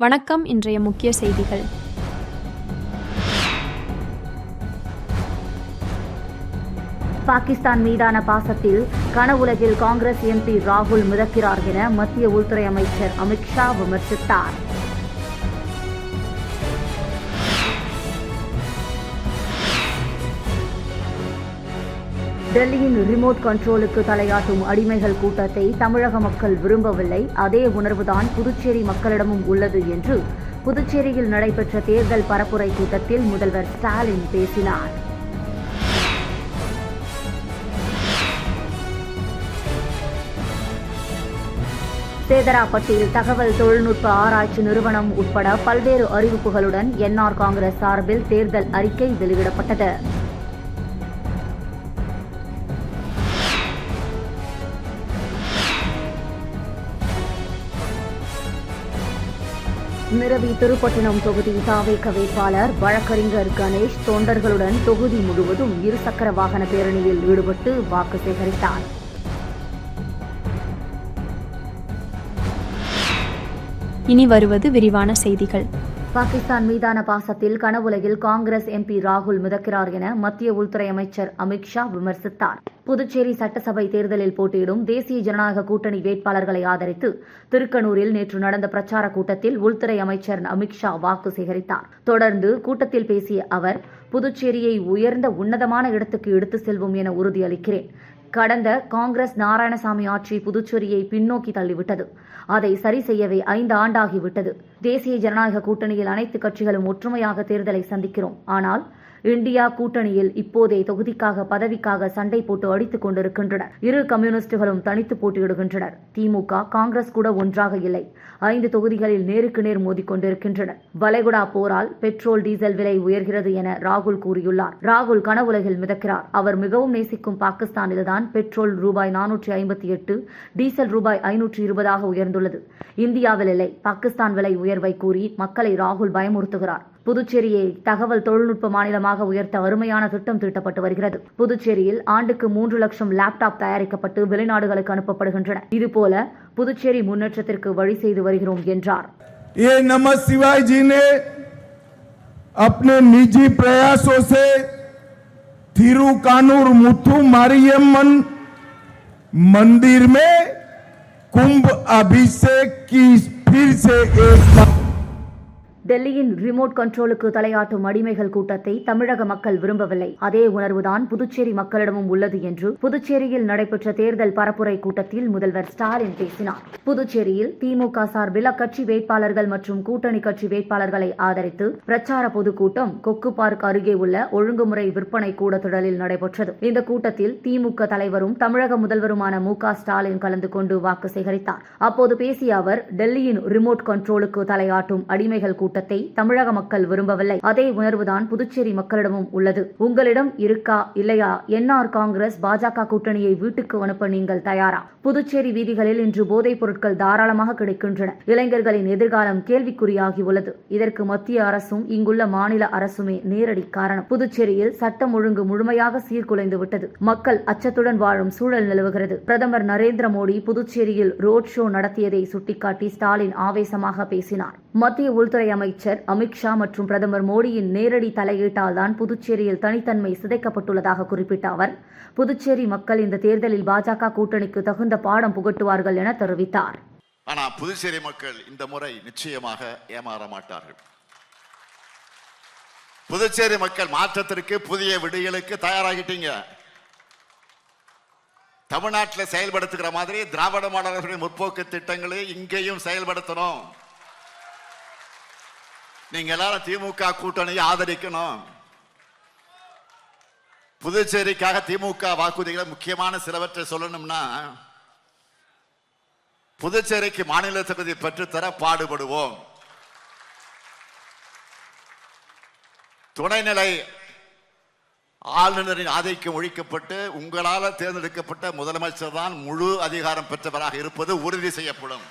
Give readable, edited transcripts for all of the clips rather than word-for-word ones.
வணக்கம். இன்றைய முக்கிய செய்திகள். பாகிஸ்தான் மீதான பாசத்தில் கனவுலகில் காங்கிரஸ் எம்பி ராகுல் மிதக்கிறார் என மத்திய உள்துறை அமைச்சர் அமித் ஷா விமர்சித்தார். டெல்லியின் ரிமோட் கண்ட்ரோலுக்கு தலையாட்டும் அடிமைகள் கூட்டத்தை தமிழக மக்கள் விரும்பவில்லை. அதே உணர்வுதான் புதுச்சேரி மக்களிடமும் உள்ளது என்று புதுச்சேரியில் நடைபெற்ற தேர்தல் பரப்புரை கூட்டத்தில் முதல்வர் ஸ்டாலின் பேசினார். சேதராப்பட்டில் தகவல் தொழில்நுட்ப ஆராய்ச்சி நிறுவனம் உட்பட பல்வேறு அறிவிப்புகளுடன் என்ஆர் காங்கிரஸ் சார்பில் தேர்தல் அறிக்கை வெளியிடப்பட்டது. நிரவி திருப்பட்டினம் தொகுதி தாவேக வேட்பாளர் வழக்கறிஞர் கணேஷ் தொண்டர்களுடன் தொகுதி முழுவதும் இருசக்கர வாகன பேரணியில் ஈடுபட்டு வாக்கு சேகரித்தார். இனி வருவது விரிவான செய்திகள். பாகிஸ்தான் மீதான பாசத்தில் கனவுலகில் காங்கிரஸ் எம்பி ராகுல் மிதக்கிறார் என மத்திய உள்துறை அமைச்சர் அமித் ஷா விமர்சித்தார். புதுச்சேரி சட்டசபை தேர்தலில் போட்டியிடும் தேசிய ஜனநாயக கூட்டணி வேட்பாளர்களை ஆதரித்து திருக்கனூரில் நேற்று நடந்த பிரச்சார கூட்டத்தில் உள்துறை அமைச்சர் அமித் ஷா வாக்கு சேகரித்தார். தொடர்ந்து கூட்டத்தில் பேசிய அவர், புதுச்சேரியை உயர்ந்த உன்னதமான இடத்துக்கு எடுத்து செல்வோம் என உறுதியளிக்கிறேன். கடந்த காங்கிரஸ் நாராயணசாமி ஆட்சி புதுச்சேரியை பின்னோக்கி தள்ளிவிட்டது. அதை சரி செய்யவே 5 ஆண்டாகிவிட்டது. தேசிய ஜனநாயக கூட்டணியில் அனைத்து கட்சிகளும் ஒற்றுமையாக தேர்தலை சந்திக்கிறோம். ஆனால் இந்தியா கூட்டணியில் இப்போதே தொகுதிக்காக பதவிக்காக சண்டை போட்டு அடித்துக் கொண்டிருக்கின்றனர். இரு கம்யூனிஸ்டுகளும் தனித்து போட்டியிடுகின்றனர். திமுக காங்கிரஸ் கூட ஒன்றாக இல்லை. 5 தொகுதிகளில் நேருக்கு நேர் மோதிக்கொண்டிருக்கின்றனர். வளைகுடா போரால் பெட்ரோல் டீசல் விலை உயர்கிறது என ராகுல் கூறியுள்ளார். ராகுல் கனவுலகில் மிதக்கிறார். அவர் மிகவும் நேசிக்கும் பாகிஸ்தானில்தான் பெட்ரோல் ரூபாய் 458, டீசல் ரூபாய் 520 உயர்ந்துள்ளது. இந்தியாவில் இல்லை. பாகிஸ்தான் விலை உயர்வை கூறி மக்களை ராகுல் பயமுறுத்துகிறார். புதுச்சேரியை தகவல் தொழில்நுட்ப மாநிலமாக உயர்த்த அருமையான திட்டம் தீட்டப்பட்டு வருகிறது. புதுச்சேரியில் ஆண்டுக்கு 3 லட்சம் லேப்டாப் தயாரிக்கப்பட்டு வெளிநாடுகளுக்கு அனுப்பப்படுகின்றன. இதுபோல புதுச்சேரி முன்னேற்றத்திற்கு வழி செய்து வருகிறோம் என்றார். ये नमः शिवाय जी ने अपने निजी प्रयासों से थिरुकानूर मुथु मारियम्मन मंदिर में कुंभ अभिषेक की फिर से एक டெல்லியின் ரிமோட் கண்ட்ரோலுக்கு தலையாட்டும் அடிமைகள் கூட்டத்தை தமிழக மக்கள் விரும்பவில்லை. அதே உணர்வுதான் புதுச்சேரி மக்களிடமும் உள்ளது என்று புதுச்சேரியில் நடைபெற்ற தேர்தல் பரப்புரை கூட்டத்தில் முதல்வர் ஸ்டாலின் பேசினார். புதுச்சேரியில் திமுக சார்பில் அக்கட்சி வேட்பாளர்கள் மற்றும் கூட்டணி கட்சி வேட்பாளர்களை ஆதரித்து பிரச்சார பொதுக்கூட்டம் கொக்கு பார்க் அருகே உள்ள ஒழுங்குமுறை விற்பனை கூடத்திடலில் நடைபெற்றது. இந்த கூட்டத்தில் திமுக தலைவரும் தமிழக முதல்வருமான மு.க. ஸ்டாலின் கலந்து கொண்டு வாக்கு சேகரித்தார். அப்போது பேசிய அவர், டெல்லியின் ரிமோட் கண்ட்ரோலுக்கு தலையாட்டும் அடிமைகள் கூட்டத்தை தமிழக மக்கள் விரும்பவில்லை. அதே உணர்வுதான் புதுச்சேரி மக்களிடமும் உள்ளது. உங்களிடம் இருக்கா இல்லையா என்ஆர் காங்கிரஸ் பாஜக கூட்டணியை வீட்டுக்கு அனுப்ப நீங்கள் தயாரா? புதுச்சேரி வீதிகளில் இன்று போதைப் பொருட்கள் தாராளமாக கிடைக்கின்றன. இளைஞர்களின் எதிர்காலம் கேள்விக்குறியாகியுள்ளது. இதற்கு மத்திய அரசும் இங்குள்ள மாநில அரசுமே நேரடி காரணம். புதுச்சேரியில் சட்டம் ஒழுங்கு முழுமையாக சீர்குலைந்து விட்டது. மக்கள் அச்சத்துடன் வாழும் சூழல் நிலவுகிறது. பிரதமர் நரேந்திர மோடி புதுச்சேரியில் ரோட் ஷோ நடத்தியதை சுட்டிக்காட்டி ஸ்டாலின் ஆவேசமாக பேசினார். மத்திய உள்துறை அமைச்சர் அமித் ஷா மற்றும் பிரதமர் மோடியின் நேரடி தலையீட்டால் தான் புதுச்சேரியில் தனித்தன்மை சிதைக்கப்பட்டுள்ளதாக குறிப்பிட்ட அவர், புதுச்சேரி மக்கள் இந்த தேர்தலில் பாஜக கூட்டணிக்கு தகுந்த பாடம் புகட்டுவார்கள் என தெரிவித்தார். ஆனால் புதுச்சேரி மக்கள் இந்த முறை நிச்சயமாக ஏமாற மாட்டார்கள். புதுச்சேரி மக்கள் மாற்றத்திற்கு, புதிய விடியலுக்கு தயாராகிட்டீங்க. தமிழ்நாட்டில் செயல்படுத்துகிற மாதிரி திராவிட மாடல்களின் முற்போக்கு திட்டங்களை இங்கேயும் செயல்படுத்தணும். நீங்க எல்லாரும் திமுக கூட்டணியை ஆதரிக்கணும். புதுச்சேரிக்காக திமுக வாக்குறுதிகளை முக்கியமான சிலவற்றை சொல்லணும்னா, புதுச்சேரிக்கு மாநில தொகுதி பெற்றுத்தர பாடுபடுவோம். துணைநிலை ஆளுநரின் ஆதிக்கம் ஒழிக்கப்பட்டு உங்களால் தேர்ந்தெடுக்கப்பட்ட முதலமைச்சர் தான் முழு அதிகாரம் பெற்றவராக இருப்பது உறுதி செய்யப்படும்.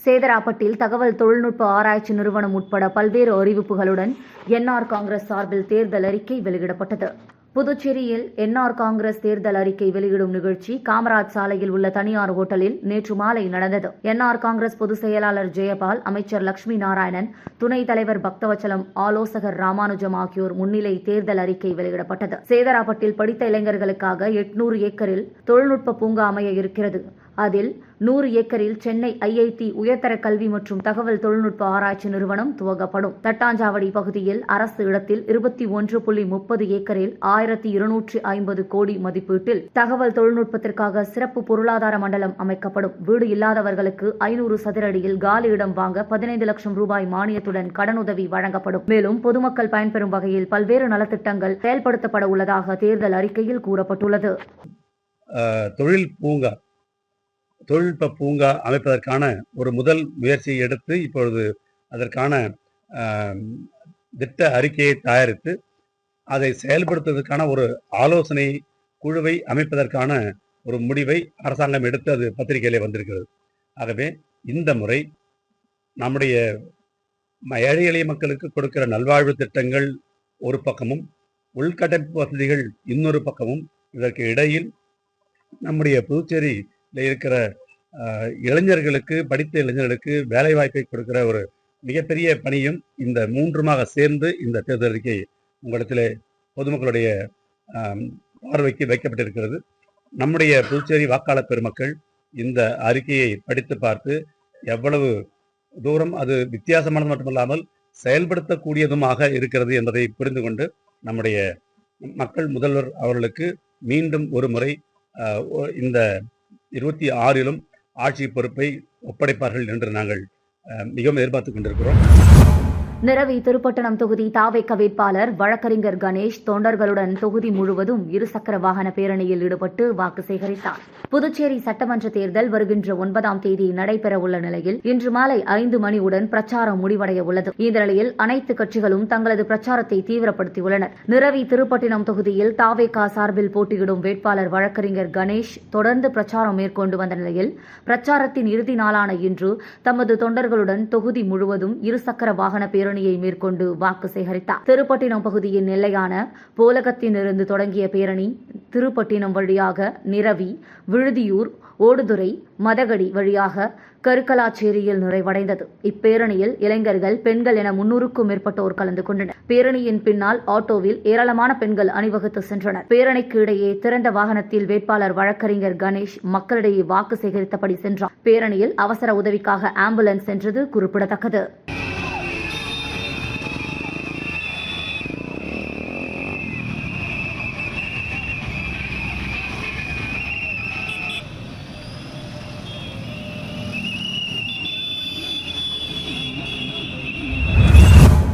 சேதராப்பட்டில் தகவல் தொழில்நுட்ப ஆராய்ச்சி நிறுவனம் உட்பட பல்வேறு அறிவிப்புகளுடன் என்ஆர் காங்கிரஸ் சார்பில் தேர்தல் அறிக்கை வெளியிடப்பட்டது. புதுச்சேரியில் என்ஆர் காங்கிரஸ் தேர்தல் அறிக்கை வெளியிடும் நிகழ்ச்சி காமராஜ் சாலையில் உள்ள தனியார் ஹோட்டலில் நேற்று மாலை நடந்தது. என்ஆர் காங்கிரஸ் பொதுச் செயலாளர் ஜெயபால், அமைச்சர் லட்சுமி நாராயணன், துணைத் தலைவர் பக்தவச்சலம், ஆலோசகர் ராமானுஜம் ஆகியோர் முன்னிலை தேர்தல் அறிக்கை வெளியிடப்பட்டது. சேதராப்பட்டில் படித்த இளைஞர்களுக்காக 800 ஏக்கரில் தொழில்நுட்ப பூங்கா அமைய இருக்கிறது. அதில் 100 ஏக்கரில் சென்னை IIT உயர்தர கல்வி மற்றும் தகவல் தொழில்நுட்ப ஆராய்ச்சி நிறுவனம் துவங்கப்படும். தட்டாஞ்சாவடி பகுதியில் அரசு இடத்தில் 21.30 ஏக்கரில் 1250 கோடி மதிப்பீட்டில் தகவல் தொழில்நுட்பத்திற்காக சிறப்பு பொருளாதார மண்டலம் அமைக்கப்படும். வீடு இல்லாதவர்களுக்கு 500 சதுர அடியில் காலி இடம் வாங்க 15 லட்சம் ரூபாய் மானியத்துடன் கடனுதவி வழங்கப்படும். மேலும் பொதுமக்கள் பயன்பெறும் வகையில் பல்வேறு நலத்திட்டங்கள் செயல்படுத்தப்பட உள்ளதாக தேர்தல் அறிக்கையில் கூறப்பட்டுள்ளது. தொழில்நுட்ப பூங்கா அமைப்பதற்கான ஒரு முதல் முயற்சியை எடுத்து இப்பொழுது அதற்கான திட்ட அறிக்கையை தயாரித்து அதை செயல்படுத்துவதற்கான ஒரு ஆலோசனை குழுவை அமைப்பதற்கான ஒரு முடிவை அரசாங்கம் எடுத்து அது பத்திரிகையிலே வந்திருக்கிறது. ஆகவே இந்த முறை நம்முடைய ஏழை எளிய மக்களுக்கு கொடுக்கிற நல்வாழ்வு திட்டங்கள் ஒரு பக்கமும், உள்கட்டமைப்பு வசதிகள் இன்னொரு பக்கமும், இதற்கு இடையில் நம்முடைய புதுச்சேரியில் இருக்கிற இளைஞர்களுக்கு, படித்த இளைஞர்களுக்கு வேலை வாய்ப்பை கொடுக்கிற ஒரு மிகப்பெரிய பணியும் இந்த மூன்றுமாக சேர்ந்து இந்த தேர்தல் அறிக்கை உங்களிடத்திலே பொதுமக்களுடைய பார்வைக்கு வைக்கப்பட்டிருக்கிறது. நம்முடைய புதுச்சேரி வாக்காளர் பெருமக்கள் இந்த அறிக்கையை படித்து பார்த்து எவ்வளவு தூரம் அது வித்தியாசமானது மட்டுமல்லாமல் செயல்படுத்தக்கூடியதுமாக இருக்கிறது என்பதை புரிந்து கொண்டு நம்முடைய மக்கள் முதல்வர் அவர்களுக்கு மீண்டும் ஒரு முறை இந்த 26லும் ஆட்சி பொறுப்பை ஒப்படைப்பார்கள் என்று நாங்கள் மிகவும் எதிர்பார்த்துக் கொண்டிருக்கிறோம். நிரவி திருப்பட்டணம் தொகுதி தாவேக வேட்பாளர் வழக்கறிஞர் கணேஷ் தொண்டர்களுடன் தொகுதி முழுவதும் இருசக்கர வாகன பேரணியில் ஈடுபட்டு வாக்கு சேகரித்தார். புதுச்சேரி சட்டமன்ற தேர்தல் வருகின்ற 9ஆம் தேதி நடைபெறவுள்ள நிலையில் இன்று மாலை 5 மணியுடன் பிரச்சாரம் முடிவடைய உள்ளது. இந்த நிலையில் அனைத்து கட்சிகளும் தங்களது பிரச்சாரத்தை தீவிரப்படுத்தியுள்ளனர். நிரவி திருப்பட்டினம் தொகுதியில் தாவேக சார்பில் போட்டியிடும் வேட்பாளர் வழக்கறிஞர் கணேஷ் தொடர்ந்து பிரச்சாரம் மேற்கொண்டு வந்த நிலையில் பிரச்சாரத்தின் இறுதி நாளான இன்று தமது தொண்டர்களுடன் தொகுதி முழுவதும் இருசக்கர வாகன பேரணியை மேற்கொண்டு வாக்கு சேகரித்தார். திருப்பட்டினம் பகுதியின் எல்லையான போலகத்திலிருந்து தொடங்கிய பேரணி திருப்பட்டினம் வழியாக நிரவி, விழுதியூர், ஓடுதுறை, மதகடி வழியாக கருக்கலாச்சேரியில் நிறைவடைந்தது. இப்பேரணியில் இளைஞர்கள், பெண்கள் என 300க்கும் மேற்பட்டோர் கலந்து கொண்டனர். பேரணியின் பின்னால் ஆட்டோவில் ஏராளமான பெண்கள் அணிவகுத்து சென்றனர். பேரணிக்கு இடையே திறந்த வாகனத்தில் வேட்பாளர் வழக்கறிஞர் கணேஷ் மக்களிடையே வாக்கு சேகரித்தபடி சென்றார். பேரணியில் அவசர உதவிக்காக ஆம்புலன்ஸ் சென்றது குறிப்பிடத்தக்கது.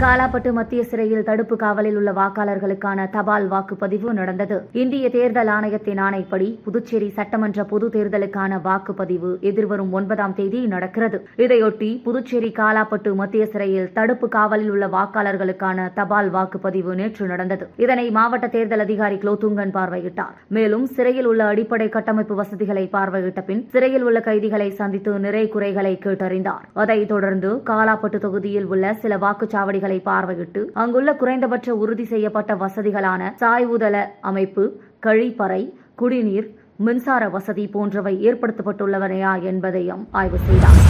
காலாப்பட்டு மத்திய சிறையில் தடுப்பு காவலில் உள்ள வாக்காளர்களுக்கான தபால் வாக்குப்பதிவு நடந்தது. இந்திய தேர்தல் ஆணையத்தின் ஆணைப்படி புதுச்சேரி சட்டமன்ற பொது தேர்தலுக்கான வாக்குப்பதிவு எதிர்வரும் 9ஆம் தேதி நடக்கிறது. இதையொட்டி புதுச்சேரி காலாப்பட்டு மத்திய சிறையில் தடுப்பு காவலில் உள்ள வாக்காளர்களுக்கான தபால் வாக்குப்பதிவு நேற்று நடந்தது. இதனை மாவட்ட தேர்தல் அதிகாரி குலோத்துங்கன் பார்வையிட்டார். மேலும் சிறையில் உள்ள அடிப்படை கட்டமைப்பு வசதிகளை பார்வையிட்ட பின் சிறையில் உள்ள கைதிகளை சந்தித்து நிறை குறைகளை கேட்டறிந்தார். அதைத் தொடர்ந்து காலாப்பட்டு தொகுதியில் உள்ள சில வாக்குச்சாவடிகளை பார்வையிட்டு அங்குள்ள குறைந்தபட்ச உறுதி செய்யப்பட்ட வசதிகளான சாய்வுதள அமைப்பு, கழிப்பறை, குடிநீர், மின்சார வசதி போன்றவை ஏற்படுத்தப்பட்டுள்ளவனையா என்பதையும் ஆய்வு செய்தார்.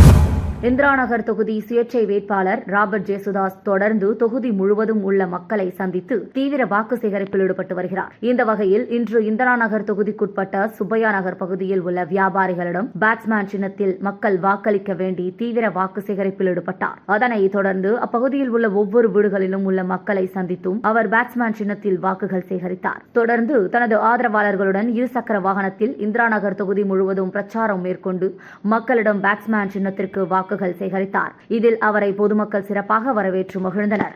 இந்திராநகர் தொகுதி சுயேட்சை வேட்பாளர் ராபர்ட் ஜேசுதாஸ் தொடர்ந்து தொகுதி முழுவதும் உள்ள மக்களை சந்தித்து தீவிர வாக்கு சேகரிப்பில் ஈடுபட்டு வருகிறார். இந்த வகையில் இன்று இந்திராநகர் தொகுதிக்குட்பட்ட சுப்பையா நகர் பகுதியில் உள்ள வியாபாரிகளிடம் பேட்ஸ்மேன் சின்னத்தில் மக்கள் வாக்களிக்க வேண்டி தீவிர வாக்கு சேகரிப்பில் ஈடுபட்டார். அதனைத் தொடர்ந்து அப்பகுதியில் உள்ள ஒவ்வொரு வீடுகளிலும் உள்ள மக்களை சந்தித்தும் அவர் பேட்ஸ்மேன் சின்னத்தில் வாக்குகள் சேகரித்தார். தொடர்ந்து தனது ஆதரவாளர்களுடன் இருசக்கர வாகனத்தில் இந்திராநகர் தொகுதி முழுவதும் பிரச்சாரம் மேற்கொண்டு மக்களிடம் பேட்ஸ்மேன் சின்னத்திற்கு வாக்குகள் சேகரித்தார். இதில் அவரை பொதுமக்கள் சிறப்பாக வரவேற்று மகிழ்ந்தனர்.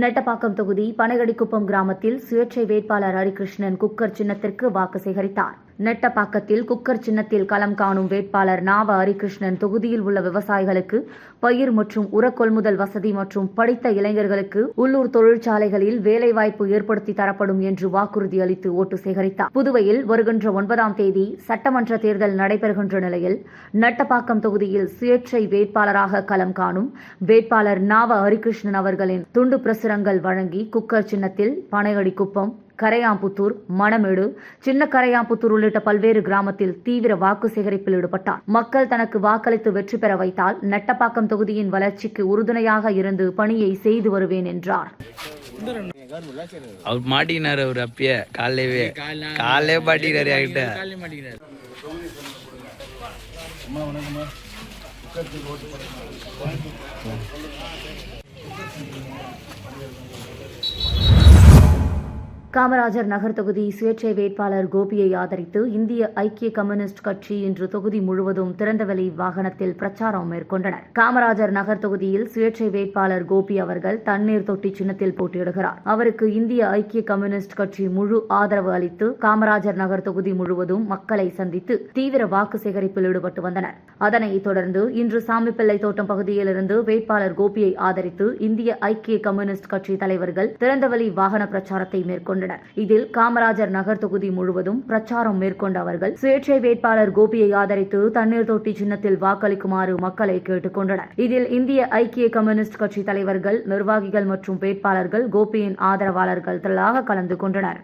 நெட்டப்பாக்கம் தொகுதி பனகடிக்குப்பம் கிராமத்தில் சுயேட்சை வேட்பாளர் ஹரிகிருஷ்ணன் குக்கர் சின்னத்திற்கு வாக்கு சேகரித்தார். நெட்டப்பாக்கத்தில் குக்கர் சின்னத்தில் களம் காணும் வேட்பாளர் நாவ ஹரிகிருஷ்ணன் தொகுதியில் உள்ள விவசாயிகளுக்கு பயிர் மற்றும் உர கொள்முதல் வசதி மற்றும் படித்த இளைஞர்களுக்கு உள்ளூர் தொழிற்சாலைகளில் வேலைவாய்ப்பு ஏற்படுத்தி தரப்படும் என்று வாக்குறுதி அளித்து ஓட்டு சேகரித்தார். புதுவையில் வருகின்ற 9ஆம் தேதி சட்டமன்ற தேர்தல் நடைபெறுகின்ற நிலையில் நெட்டப்பாக்கம் தொகுதியில் சுயேட்சை வேட்பாளராக களம் காணும் வேட்பாளர் நாவ ஹரிகிருஷ்ணன் அவர்களின் துண்டு பிரசுரங்கள் வழங்கி குக்கர் சின்னத்தில் பனையடிக்குப்பம், கரையாம்புத்தூர், மணமேடு, சின்ன கரையாம்புத்தூர் உள்ளிட்ட பல்வேறு கிராமத்தில் தீவிர வாக்கு சேகரிப்பில் ஈடுபட்டார். மக்கள் தனக்கு வாக்களித்து வெற்றி பெற வைத்தால் நெட்டப்பாக்கம் தொகுதியின் வளர்ச்சிக்கு உறுதுணையாக இருந்து பணியை செய்து வருவேன் என்றார். அவர் மாட்டினார். அவர் அப்பயே காலையே மாட்டினாரு என்கிட்ட. காமராஜர் நகர் தொகுதி சுயேட்சை வேட்பாளர் கோபியை ஆதரித்து இந்திய ஐக்கிய கம்யூனிஸ்ட் கட்சி இன்று தொகுதி முழுவதும் திறந்தவெளி வாகனத்தில் பிரச்சாரம் மேற்கொண்டனர். காமராஜர் நகர் தொகுதியில் சுயேட்சை வேட்பாளர் கோபி அவர்கள் தண்ணீர் தொட்டி சின்னத்தில் போட்டியிடுகிறார். அவருக்கு இந்திய ஐக்கிய கம்யூனிஸ்ட் கட்சி முழு ஆதரவு அளித்து காமராஜர் நகர் தொகுதி முழுவதும் மக்களை சந்தித்து தீவிர வாக்கு சேகரிப்பில் ஈடுபட்டு வந்தனர். அதனைத் தொடர்ந்து இன்று சாமிப்பிள்ளை தோட்டம் பகுதியில் இருந்து வேட்பாளர் கோபியை ஆதரித்து இந்திய ஐக்கிய கம்யூனிஸ்ட் கட்சி தலைவர்கள் திறந்தவெளி வாகன பிரச்சாரத்தை மேற்கொண்டனர். இதில் காமராஜர் நகர் தொகுதி முழுவதும் பிரச்சாரம் மேற்கொண்ட அவர்கள் சுயேட்சை வேட்பாளர் கோபியை ஆதரித்து தண்ணீர் தொட்டி சின்னத்தில் வாக்களிக்குமாறு மக்களை கேட்டுக் கொண்டனர். இதில் இந்திய ஐக்கிய கம்யூனிஸ்ட் கட்சி தலைவர்கள், நிர்வாகிகள் மற்றும் வேட்பாளர்கள், கோபியின் ஆதரவாளர்கள் திரளாக கலந்து கொண்டனர்.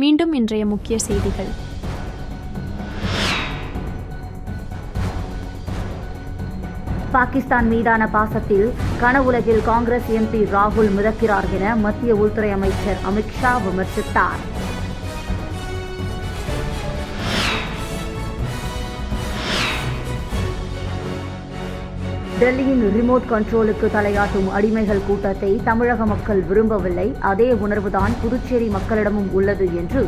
மீண்டும் இன்றைய முக்கிய செய்திகள். பாகிஸ்தான் மீதான பாசத்தில் கனவுலகில் காங்கிரஸ் எம்பி ராகுல் மிதக்கிறார் என மத்திய உள்துறை அமைச்சர் அமித்ஷா விமர்சித்தார். டெல்லியின் ரிமோட் கண்ட்ரோலுக்கு தலையாட்டும் அடிமைகள் கூட்டத்தை தமிழக மக்கள் விரும்பவில்லை. அதே உணர்வுதான் புதுச்சேரி மக்களிடமும் உள்ளது என்று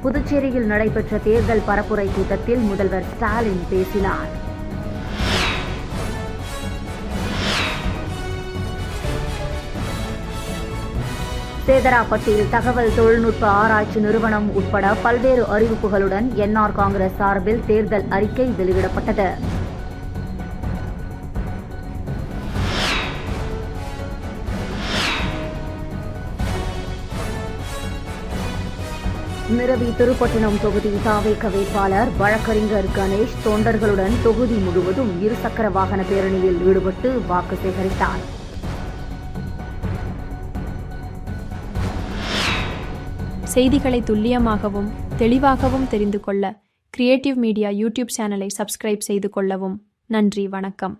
புதுச்சேரியில் நடைபெற்ற தேர்தல் பரப்புரை கூட்டத்தில் முதல்வர் ஸ்டாலின் பேசினார். சேதராப்பட்டில் தகவல் தொழில்நுட்ப ஆராய்ச்சி நிறுவனம் உட்பட பல்வேறு அறிவிப்புகளுடன் என்ஆர் காங்கிரஸ் சார்பில் தேர்தல் அறிக்கை வெளியிடப்பட்டது. நிரவி திருப்பட்டினம் தொகுதி தாவேக வேட்பாளர் வழக்கறிஞர் கணேஷ் தொண்டர்களுடன் தொகுதி முழுவதும் இருசக்கர வாகன பேரணியில் ஈடுபட்டு வாக்கு சேகரித்தார். செய்திகளை துல்லியமாகவும் தெளிவாகவும் தெரிந்து கொள்ள கிரியேட்டிவ் மீடியா யூடியூப் சேனலை சப்ஸ்கிரைப் செய்து கொள்ளவும். நன்றி, வணக்கம்.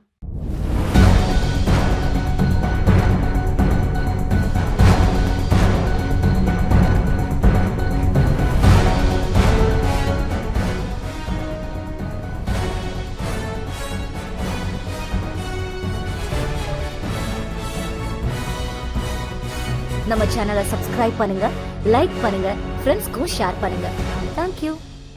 நம்ம சேனலை சப்ஸ்கிரைப் பண்ணுங்க, லைக் பண்ணுங்க, ஃப்ரெண்ட்ஸ்க்கும் ஷேர் பண்ணுங்க. தேங்க்யூ.